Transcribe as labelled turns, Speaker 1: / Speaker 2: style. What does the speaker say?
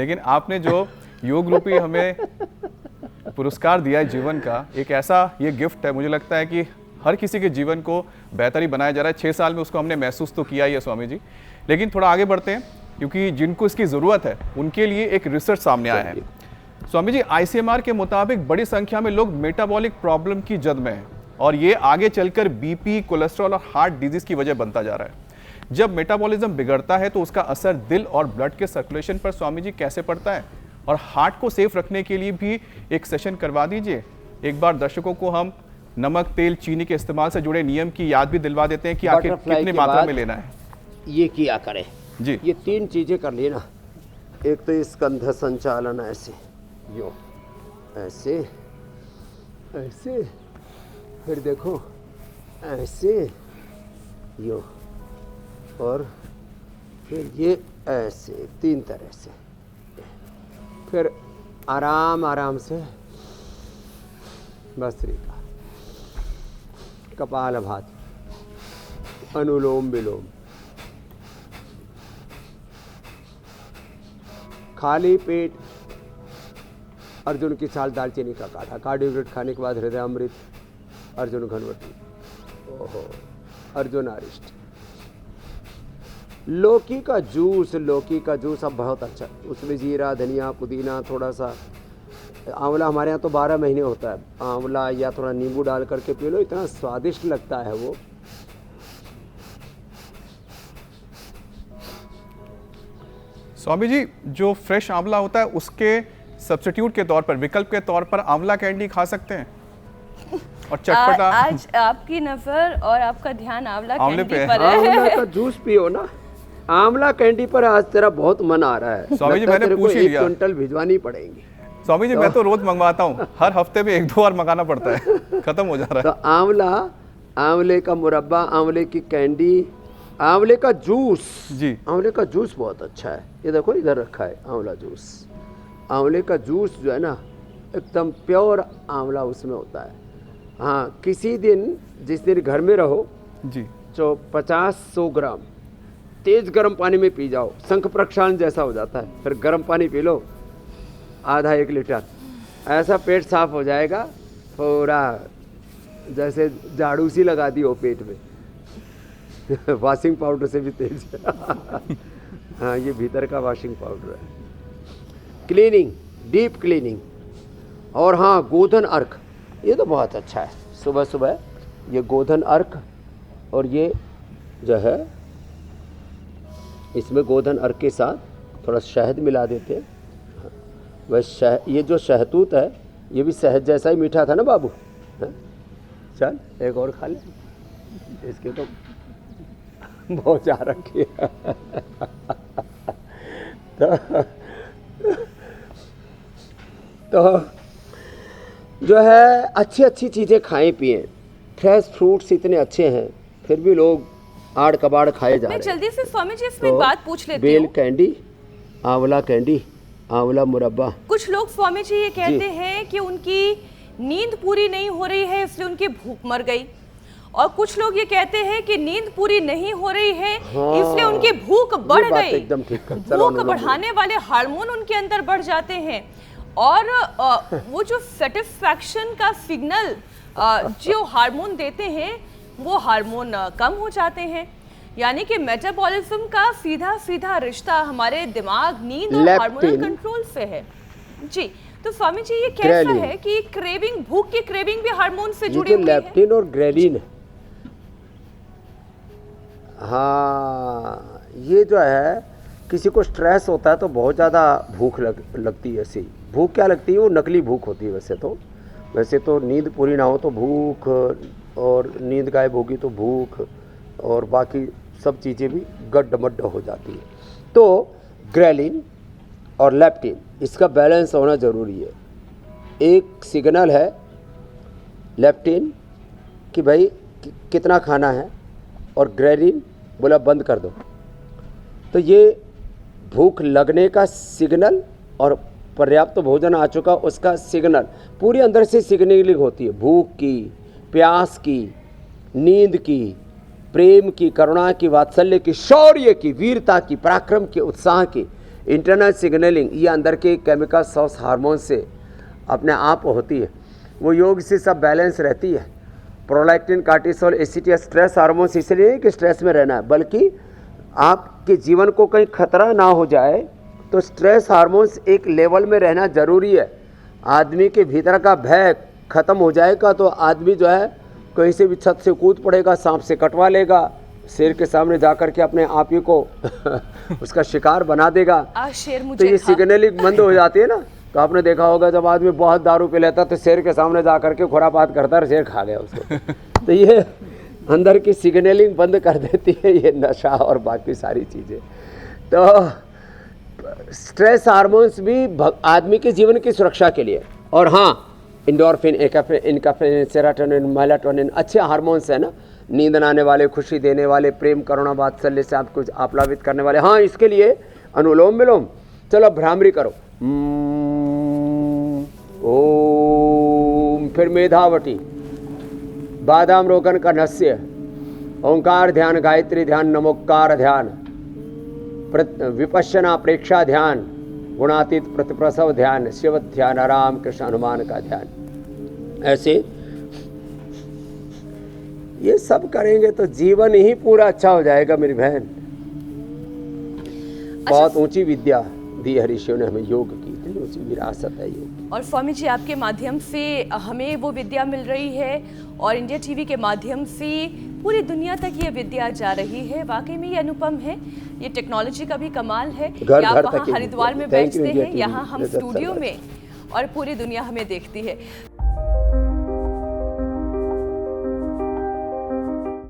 Speaker 1: लेकिन आपने जो योग रूपी हमें पुरस्कार दिया है जीवन का, एक ऐसा ये गिफ्ट है, मुझे लगता है कि हर किसी के जीवन को बेहतर ही बनाया जा रहा है। 6 साल में उसको हमने महसूस तो किया ही है स्वामी जी। लेकिन थोड़ा आगे बढ़ते हैं, क्योंकि जिनको इसकी ज़रूरत है उनके लिए एक रिसर्च सामने आया है। स्वामी जी, आईसीएमआर के मुताबिक बड़ी संख्या में लोग मेटाबॉलिक प्रॉब्लम की जद में हैं और ये आगे चलकर बीपी, कोलेस्ट्रॉल और हार्ट डिजीज की वजह बनता जा रहा है। जब मेटाबॉलिज्म बिगड़ता है तो उसका असर दिल और ब्लड के सर्कुलेशन पर स्वामी जी कैसे पड़ता है? और हार्ट को सेफ रखने के लिए भी एक सेशन करवा दीजिए। एक बार दर्शकों को हम नमक, तेल, चीनी के इस्तेमाल से जुड़े नियम की याद भी दिलवा देते हैं कि आखिर कितनी मात्रा में लेना है।
Speaker 2: ये किया करें
Speaker 1: जी,
Speaker 2: ये 3 चीजें कर लेना। एक तो स्कंध संचालन, ऐसे यो, ऐसे ऐसे, फिर देखो ऐसे यो, और फिर ये ऐसे, 3 तरह से। फिर आराम आराम से भस्त्रिका, कपालभाति, अनुलोम विलोम, खाली पेट अर्जुन की छाल, दालचीनी का काढ़ा, कार्डियोग्रेट खाने के बाद हृदयामृत, अर्जुन घनवटी, ओहो, अर्जुन अरिष्ट, लौकी का जूस अब बहुत अच्छा, उसमें जीरा, धनिया, पुदीना, थोड़ा सा आंवला, हमारे यहाँ तो 12 महीने होता है, आंवला या थोड़ा नींबू डाल करके पी लो, इतना स्वादिष्ट लगता है वो।
Speaker 1: स्वामी जी, जो फ्रेश आंवला होता है उसके सब्स्टिट्यूट के तौर पर, विकल्प के तौर पर आंवला कैंडी खा सकते हैं और चटपटा।
Speaker 3: आज आपकी नजर और आपका ध्यान आंवला
Speaker 1: आंवले
Speaker 3: कैंडी
Speaker 1: पे
Speaker 3: पर है।
Speaker 2: आंवला का जूस पियो ना, आंवला कैंडी पर आज तेरा बहुत मन आ रहा है।
Speaker 1: स्वामी जी,
Speaker 2: लगता है
Speaker 1: मैंने
Speaker 2: तेरे को
Speaker 1: पूछ ही
Speaker 2: 1
Speaker 1: लिया।
Speaker 2: क्विंटल भिजवानी पड़ेंगी।
Speaker 1: स्वामी जी, मैं तो रोज मंगवाता हूँ, हर हफ्ते में 1-2 बार मंगाना पड़ता है, खत्म हो जा रहा
Speaker 2: तो
Speaker 1: है।
Speaker 2: आंवला, आंवले का मुरब्बा, आंवले की कैंडी, आंवले का जूस
Speaker 1: जी,
Speaker 2: आंवले का जूस बहुत अच्छा है। ये देखो इधर रखा है आंवला जूस। आंवले का जूस जो है ना, एकदम प्योर आंवला उसमें होता है। हाँ, किसी दिन जिस दिन घर में रहो
Speaker 1: जी,
Speaker 2: तो 50-100 ग्राम तेज गर्म पानी में पी जाओ, शंख प्रक्षालन जैसा हो जाता है। फिर गर्म पानी पी लो, आधा 1 लीटर, ऐसा पेट साफ हो जाएगा पूरा, जैसे झाड़ू सी लगा दी हो पेट में। वॉशिंग पाउडर से भी तेज। हाँ, ये भीतर का वॉशिंग पाउडर है। Cleaning, deep cleaning. और हाँ, गोधन अर्क, ये तो बहुत अच्छा है। सुबह सुबह ये गोधन अर्क, और ये जो है इसमें गोधन अर्क के साथ थोड़ा शहद मिला देते हैं। वह ये जो शहतूत है, ये भी शहद जैसा ही मीठा था ना बाबू। हाँ? चल एक और खा ले, इसके तो बहुत जा रखी है। तो जो है अच्छी अच्छी चीज़ें खाएं पिएं। फ्रेश फ्रूट्स इतने अच्छे हैं, फिर भी लोग आड़ कबाड़ खाए जा रहे हैं।
Speaker 3: जल्दी से स्वामी जी इसमें
Speaker 2: तो
Speaker 3: बात पूछ लेती
Speaker 2: बेल
Speaker 3: हूँ।
Speaker 2: कैंडी, आंवला कैंडी, आंवला मुरब्बा।
Speaker 3: कुछ लोग स्वामी जी ये कहते हैं कि उनकी नींद पूरी नहीं हो रही है इसलिए उनकी भूख मर गई, और कुछ लोग ये कहते हैं कि नींद पूरी नहीं हो रही है इसलिए उनकी भूख बढ़ गई।
Speaker 2: एकदम ठीक कर। चलो,
Speaker 3: भूख बढ़ाने वाले हार्मोन उनके अंदर बढ़ जाते हैं, और वो जो सेटिस्फैक्शन का सिग्नल जो हार्मोन देते हैं वो हार्मोन कम हो जाते हैं। यानी कि मेटाबॉलिज्म का सीधा सीधा रिश्ता हमारे दिमाग, नींद और हार्मोनल कंट्रोल से है। जी, तो स्वामी जी ये कैसा है कि क्रेविंग, भूख की क्रेविंग भी हार्मोन से जुड़ी हुई है?
Speaker 2: लेप्टिन और ग्रेलिन। हाँ, ये जो है किसी को स्ट्रेस होता है तो बहुत ज़्यादा भूख लगती है। ऐसी भूख क्या लगती है, वो नकली भूख होती है। वैसे तो नींद पूरी ना हो तो भूख, और नींद गायब होगी तो भूख, और बाकी सब चीज़ें भी गड्ढ-मड्ढ हो जाती है। तो ग्रेलिन और लेप्टिन, इसका बैलेंस होना ज़रूरी है। एक सिग्नल है लेप्टिन कि भाई कितना खाना है, और ग्रेलिन बोला बंद कर दो। तो ये भूख लगने का सिग्नल और पर्याप्त भोजन आ चुका उसका सिग्नल, पूरी अंदर से सिग्नलिंग होती है। भूख की, प्यास की, नींद की, प्रेम की, करुणा की, वात्सल्य की, शौर्य की, वीरता की, पराक्रम की, उत्साह की, इंटरनल सिग्नलिंग ये अंदर के केमिकल सोर्स हार्मोन से अपने आप होती है, वो योग से सब बैलेंस रहती है। Prolactin, cortisol, ACT stress hormones इसलिए नहीं कि स्ट्रेस में रहना है, बल्कि आपके जीवन को कहीं खतरा ना हो जाए तो स्ट्रेस हार्मोन्स एक लेवल में रहना ज़रूरी है। आदमी के भीतर का भय ख़त्म हो जाएगा तो आदमी जो है कहीं से भी छत से कूद पड़ेगा, सांप से कटवा लेगा, शेर के सामने जा कर के अपने आप ही को उसका शिकार बना देगा।
Speaker 3: शेर
Speaker 2: तो
Speaker 3: मुझे
Speaker 2: ये सिग्नलिंग बंद हो जाती है ना। तो आपने देखा होगा जब आदमी बहुत दारू पी लेता तो शेर के सामने जा करके खुरापात करता है, शेर खा गया उसको। तो ये अंदर की सिग्नलिंग बंद कर देती है ये नशा और बाकी सारी चीज़ें। तो स्ट्रेस हार्मोन्स भी आदमी के जीवन की सुरक्षा के लिए, और हाँ इंडोर्फिन, इनकाफिन, सेरोटोनिन, मेलाटोनिन अच्छे हार्मोन्स है ना, नींद आने वाले, खुशी देने वाले, प्रेम, करुणा, वात्सल्य से आपको आप्लावित करने वाले। हाँ, इसके लिए अनुलोम विलोम, चलो भ्रामरी करो, ओम, फिर मेधावटी, बादाम रोगन का नस्य, ओंकार ध्यान, गायत्री ध्यान, नमोकार ध्यान, विपश्यना प्रेक्षा ध्यान, गुणातीत प्रतिप्रसव ध्यान, शिव ध्यान, राम कृष्ण हनुमान का ध्यान। ऐसे ये सब करेंगे तो जीवन ही पूरा अच्छा हो जाएगा मेरी बहन। बहुत ऊंची विद्या दी है ऋषियों ने हमें योग की, इतनी ऊंची विरासत है योग।
Speaker 3: और स्वामी जी आपके माध्यम से हमें वो विद्या मिल रही है और इंडिया टीवी के माध्यम से पूरी दुनिया तक ये विद्या जा रही है। वाकई में ये अनुपम है, ये टेक्नोलॉजी का भी कमाल है कि आप वहाँ हरिद्वार में बैठते हैं, यहाँ हम स्टूडियो में और पूरी दुनिया हमें देखती है।